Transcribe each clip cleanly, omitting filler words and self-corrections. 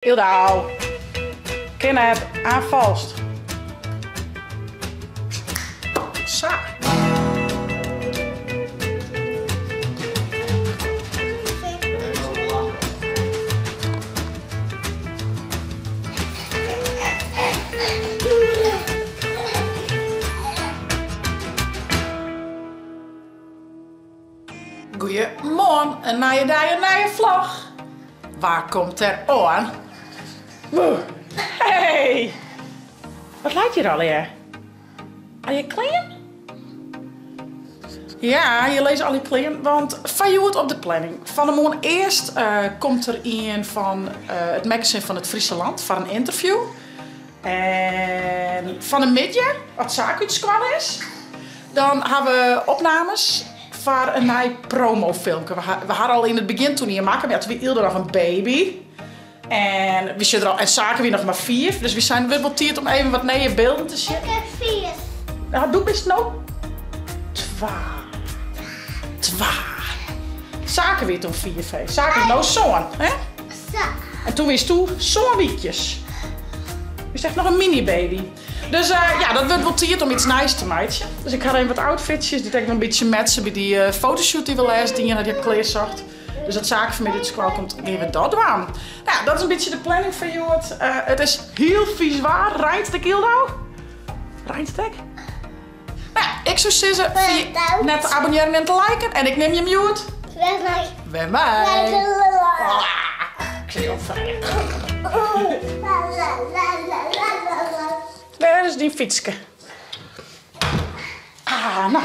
Ildau. Kenneth, aanvalst. Zo. Goeiemorgen, een nieuwe dag, een nieuwe vlog. Waar komt er aan? Hey! Wat lijkt je er al hier? Are je clean? Ja, je leest al je clean, want van je op de planning. Van de morgen eerst komt er een van het magazine van het Friese Land voor een interview. En van een middag, wat zaakhuidskwam is. Dan hebben we opnames voor een nieuw promofilmpje. We hadden al in het begin toen hier maken, maar we hielden nog een baby. En we zitten er al, en zaken we nog maar 4. Dus we zijn weer weltierd om even wat nieuwe beelden te zien. Ik heb 4. Nou, doe best nou 2. Zaken weer toen 4 feest. Zaken nou zo'n, hè? Zo. En toen wist toen zo'n wiekjes. Dus echt nog een mini baby. Dus ja, dat wordt weltierd om iets nice te maken. Dus ik had even wat outfitsjes. Die denk ik een beetje matchen bij die fotoshoot die we laatst die je kleer zocht. Dus dat zaken van mij dit squal komt even dat doen. Nou, dat is een beetje de planning voor jou. Het is heel vies waar. Rijnstek Ildau? Rijnstek? Nou, ik zou zeggen, net te abonneren en te liken. En ik neem je mute. Bij mij. Ik zie je op vrij. Daar is die fietske. Nou.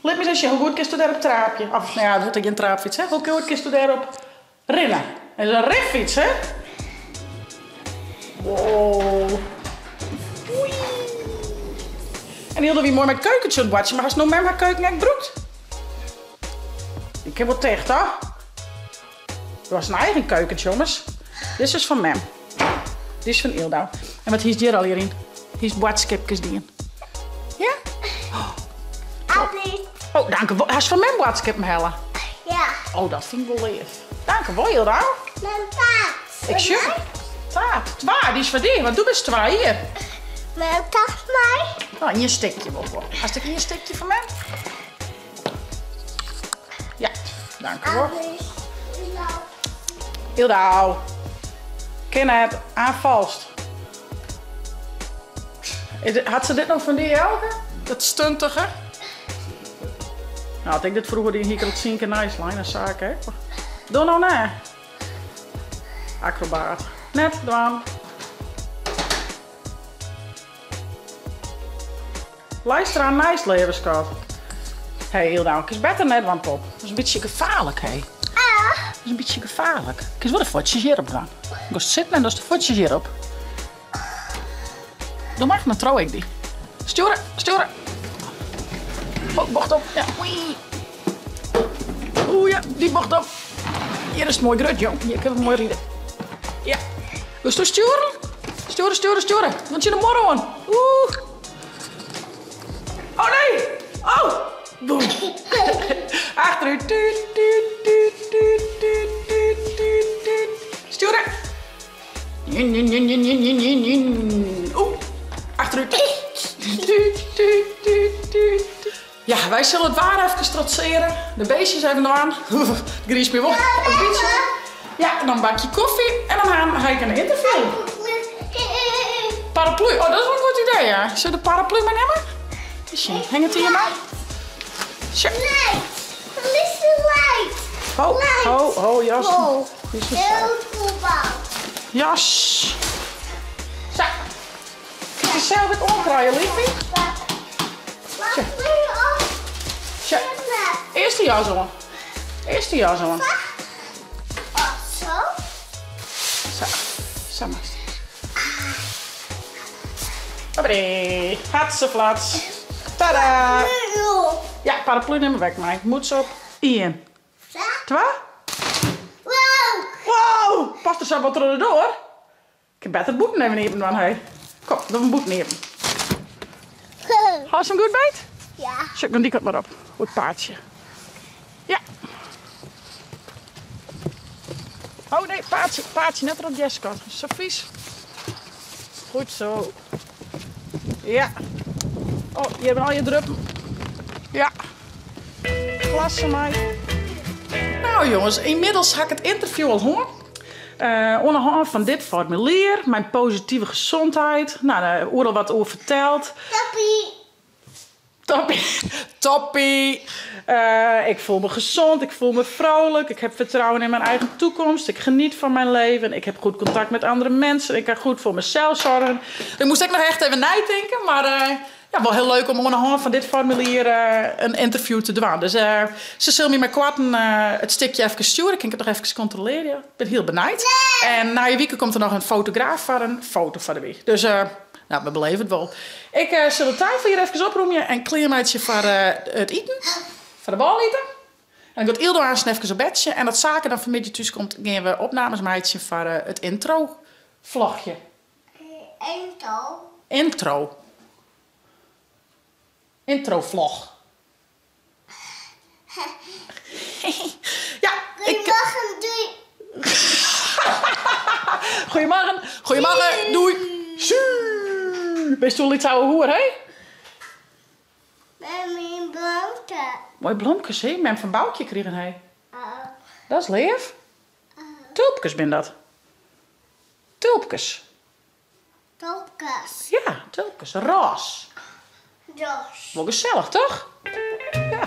Let me eens, hoe goed kun je daar op traapje? Of, nou ja, dat is geen traapfiets, hè? Hoe goed kun je daarop rennen? Dat is een renfiets, hè? Wow. Oei. En die hadden we mooi met keukentje aan het watchen, maar als nou met mijn keuken echt broekt. Ik heb wat tegen, toch? Dat was een eigen keukentje, jongens. Dit is van mem. Dit is van Ildau. En wat is hier al hierin? Hier is boodschapjes die. Ja? Oh, dank u wel. Hij is van mijn boodschap, Helle. Ja. Oh, dat vind ik wel lief. Dank u wel, Ildau. Mijn taart. Ik zie taart. 2, die is voor die. Wat doe je 2 hier? Mijn taart mij. Nou, en je stikje wel voor. Als ik een stikje van mij? Ja, dank u wel. Ildau. Kenneth, aanvalst. Had ze dit nog van die elke? Dat stuntige? Nou, ik denk dat vroeger die hier het zien kan nice line zaken, hè? Doe nou na. Acrobaat. Net, dwaan. Luister aan nice levenskat. Hé, Ildau, ik is beter net want op. Dat is een beetje gevaarlijk, hé. Dat is een beetje gevaarlijk. Ik is wel de voetjes hierop gaan. Ik ga zitten en dan is de voetjes hierop. Doe maar, dan trouw ik die. Sturen, sturen. Oh, bocht op. Ja. Oeh ja, die bocht op. Hier is het mooi grut, jong. Hier kan het mooi rieden. Ja. Dus toen sturen. Sturen, sturen, sturen. Want je de morgen aan. Oeh. Oh nee. Oh. Boem. Achteruit. Sturen. Oeh. Achteruit. Ja, wij zullen het waar even trotseren. De beestjes even nog aan. Gries meer op. Ja, en dan een bakje koffie. En dan ga ik een interview. Paraplu. Oh, dat is wel een goed idee, ja. Zullen we de paraplu maar nemen? Hang het hier maar. Zo. Nee, Mr. Light. Ho, jas. Heel voetbal. Jas. Zo. Kijk je zelf het omdraaien, liefie. Wat wil je op? Zo. Eerste jas aan. Eerste jas aan. Oh, zo? Zo. Zo maar. Hoppadee. Hatseflats. Tada. Ja, paraplu nemen weg, maar moeds op. 1. 2. Wow. Past er zo wat erdoor? Ik heb beter boeten nemen even dan hij. Kom, doe een boet nemen. Had je hem goed beet? Ja. Check dan die kant maar op. Goed paardje. Ja. Oh nee, paardje net erop Jessica. Zo vies. Goed zo. Ja. Oh, je hebt al je druppen. Ja. Klasse, meid. Nou jongens, inmiddels had ik het interview al gehoord. Onder hand van dit formulier. Mijn positieve gezondheid. Nou, daar wordt al wat over verteld. Toppie. Ik voel me gezond, ik voel me vrolijk, ik heb vertrouwen in mijn eigen toekomst, ik geniet van mijn leven, ik heb goed contact met andere mensen, ik kan goed voor mezelf zorgen. Daar moest ik nog echt even nadenken, maar ja, wel heel leuk om onder hand van dit formulier een interview te doen. Dus ze zullen me met kwarten het stukje even sturen, ik kan het nog even controleren. Ik ben heel benieuwd. En na je week komt er nog een fotograaf voor een foto van de week. Dus nou, we beleven het wel. Ik zal de tafel hier even oproemen en kleermeidje voor het eten. Voor de bal eten. En dan gaat Ildo aan even op bedje. En dat zaken dan vanmiddag thuis komt, gaan we opnamesmeidje voor het intro-vlogje. Intro-vlog. Ja, Goedemorgen, doei. Best wel iets oude hoer, hè? Mijn blote. Mooi bloemkes, hè? Met van Boukje kregen hij. Dat is lief. Tulpjes ben dat. Tulpjes. Ja, tulpjes. Roos. Wel gezellig, toch? Ja.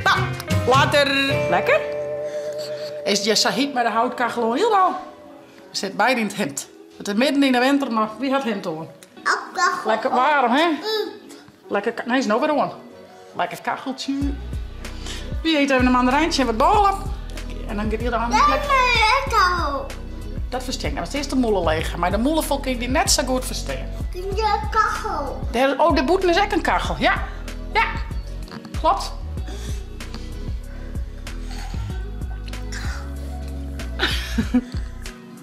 Nou, later. Lekker? Is Jessa heet met de houtkachel heel nou? Zit beide in het hemd. Het is midden in de winter, maar wie had hemd aan? Lekker warm, hè? Lekker, nee, is nou weer aan. Lekker kacheltje. Wie eet even een mandarijntje en wat bollen. En dan gaat iedereen lekker. Dat verstaan ik. Dat is eerst de moelen leeg. Maar de moelenvolk kan die net zo goed verstaan. De kachel. Oh, de boeten is echt een kachel. Ja. Ja. Klopt.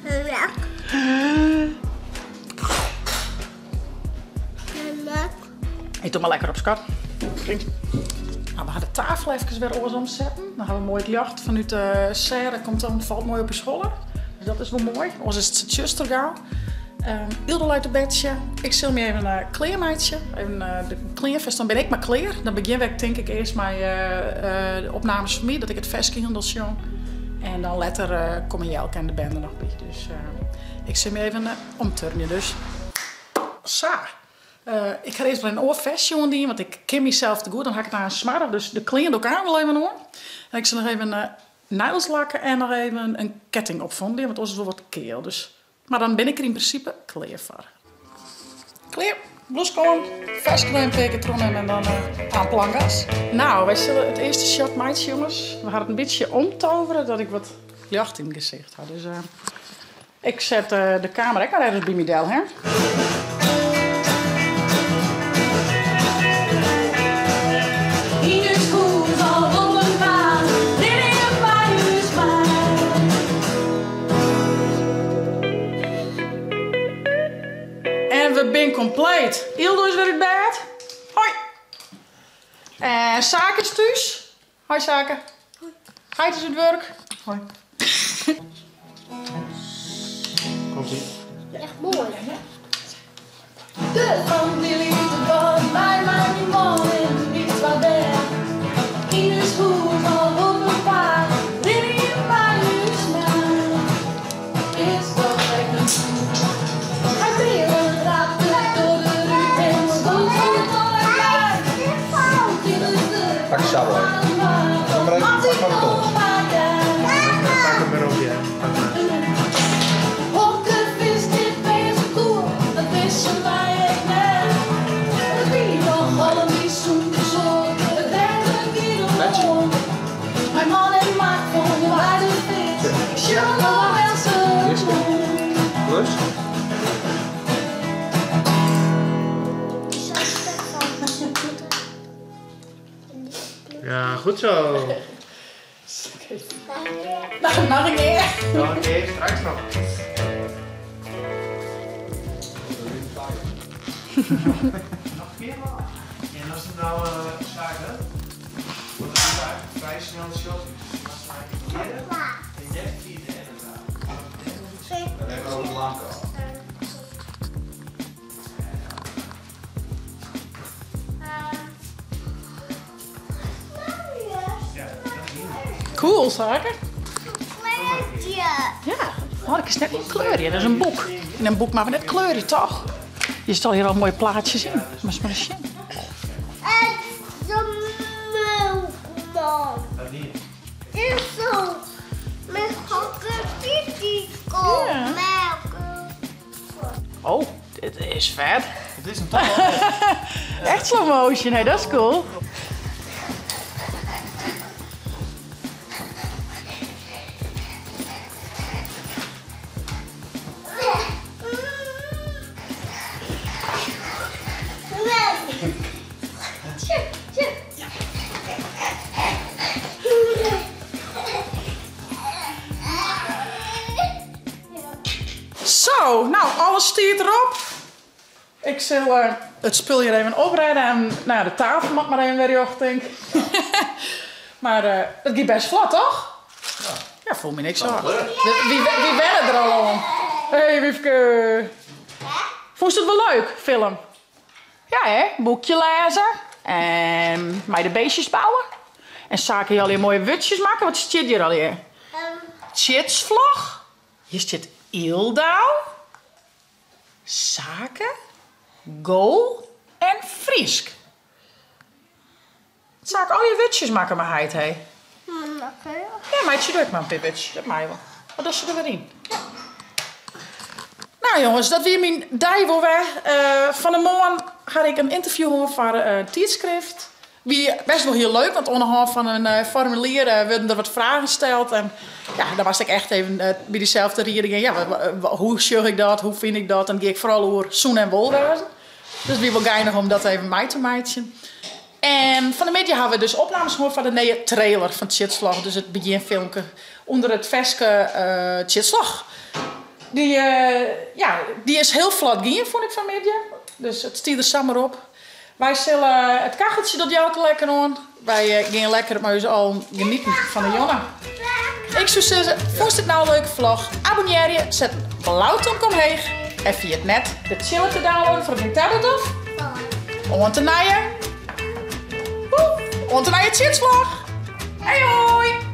Ja. Eet toch maar lekker op, schat. Nou, we gaan de tafel even weer omzetten. Dan gaan we mooi het jacht vanuit de serre. Valt mooi op je scholler. Dus dat is wel mooi. Ons is het zuster gauw. Ildo uit het bedje. Ik zal me even een kleermeidje. Even de kleervest. Dan ben ik maar kleer. Dan begin ik denk ik eerst met de opnames van mij. Dat ik het vestje handel jong. En dan later komen Jelke en de bende nog bij. Dus ik zal me even omturnen. Dus. Zo. Ik ga eerst wel een oorvestje doen, want ik ken mezelf te goed. Dan ga ik het aan een smarren. Dus de kleren ook aan wel even doen. En ik zal nog even nagels lakken en nog even een ketting opvonden. Want anders is wel wat keel. Dus. Maar dan ben ik er in principe klaar voor. Klaar, blouse komen, vestje pekentron en dan aan plangas. Nou, wij zullen het eerste shot meidje, jongens. We gaan het een beetje omtoveren dat ik wat licht in het gezicht had. Dus ik zet de camera. Ik ga ergens bij Midel, hè. We zijn compleet. Ildo is weer in bed. Hoi. En Saken is thuis. Hoi Saken. Hij is het werk. Hoi. Komt-ie. Echt mooi. De familie van mij, maar die man in niet wat ben. In de school van op een paard. Lily in mijn huis, is toch lekker. Hij wil een raap door de ruit en school van het allerlei. Pak je sabel even. Pak maar even, pak maar het op. Pak hem weer op, ja. Pak maar. Mijn man en maakt van je waarde fit. Ik show nog wel zo. Rust. Ja, goed zo. Nog een keer. Nog een keer, straks nog. Nog een keer nog. En als het nou zaken, wordt het vrij snel de shot. Als het maar een keer en jij vierde en lang al. Cool, zaken. Kleurtje. Ja, had ik eens net een kleurje. Dat is een boek. In een boek maken we net kleuren, toch? Je zal hier al mooie plaatjes in. Maar eens maar eens zien. En de melkman. Dit is zo. Met hakkertitico. Ja. Melken. Oh, dit is vet. Het is een toch wel. Echt slow motion, hè? Dat is cool. Zo, nou, alles stiert erop. Ik zal het spul hier even oprijden en nou, de tafel mag maar even weer op, denk ik. Maar het gaat best vlot, toch? Ja, voel me niks aan. Wie wennen er al aan? Hé, hey, Wiefke. Vond je het wel leuk, film? Ja, hè? Boekje lezen. En mij de beestjes bouwen. En zaken je al hier mooie wutjes maken. Wat zit hier al hier? Chitsvlog. Hier zit Ildau. Zaken. Goal. En Friesk. Zaken al je wutjes maken, maar heid, hé. Ja, meidje, doe ik maar een pippetje. Dat mij wel. Wat is er weer in? Nou jongens, dat weer mijn dag voor wij. Van de morgen ga ik een interview horen voor een tijdschrift. Wie best wel heel leuk, want onderhand van een formulier werden er wat vragen gesteld. En ja, daar was ik echt even bij diezelfde rieding. Ja, hoe zorg ik dat? Hoe vind ik dat? En dan ga ik vooral over zoen en wolwezen. Dus wie wil geinig om dat even mij te maken. En van de media hebben we dus opnames gehoord van de nieuwe trailer van Chitsvlog. Dus het beginfilmpje onder het veske Chitsvlog. Die is heel vlot gaan, vond ik van media. Dus het stiert er samen op. Wij zullen het kacheltje dat jou lekker aan. Wij gaan lekker met ons al genieten van de jongen. Ik zou zeggen, vond je het nou een leuke vlog? Abonneer je, zet een blauwtonk omheen. En via het net de chillen te downloaden voor de Nintendo of. On te naaien. Chitsvlog. Hey hoi!